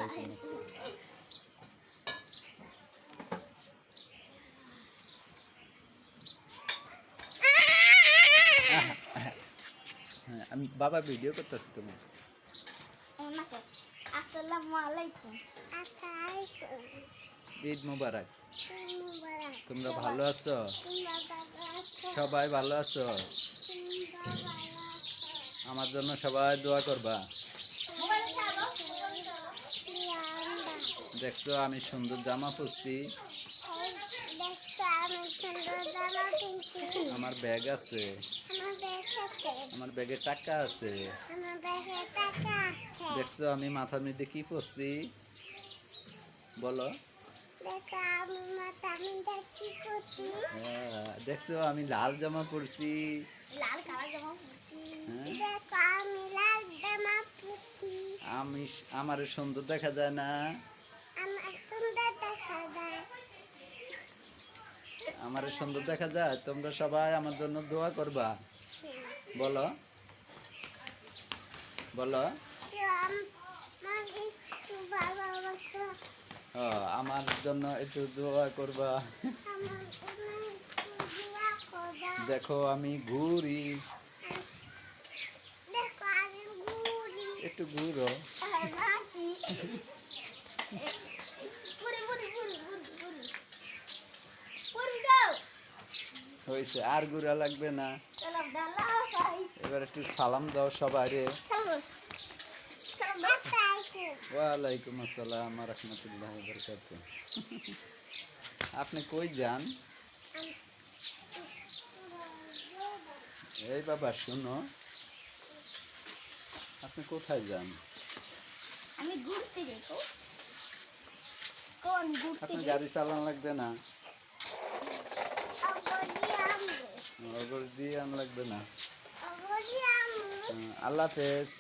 ওয়ালাইকুম আসসালাম। হ্যাঁ, আমি বাবা ভিডিও করতেছি তোমার। আসসালামু আলাইকুম। ঈদ মুবারক। তোমরা ভালো আছো? সবাই ভালো আছো? আমার জন্য সবাই দোয়া করবা। দেখছো আমি সুন্দর জামা পরছি, আমার ব্যাগ আছে, আমার ব্যাগে টাকা আছে। দেখছো আমি মাথার মধ্যে কি পরছি বলো? দেখছো আমি লাল জামা পরছি। আমি আমার সুন্দর দেখা যায় না? আমার সুন্দর দেখা যায়? তোমরা সবাই আমার জন্য দোয়া করবা বলো বলো। আমার জন্য একটু দোয়া করবা। দেখো আমি ঘুরি, একটু ঘুরো। হয়েছে, আর ঘুরা লাগবে না। এবার একটু সালাম দাও সবাই রে। ওয়ালাইকুম আসসালাম ওয়া রাহমাতুল্লাহি ওয়া বারাকাতুহু। আপনি কই যান? এই বাবা শুনো, আপনি কোথায় যান? আমি ঘুরতে যাই। কোন ঘুরতে? আপনি গাড়ি চালান লাগবে না? ওগর দিয়ে আন লাগবে না। আল্লাহ হাফেজ।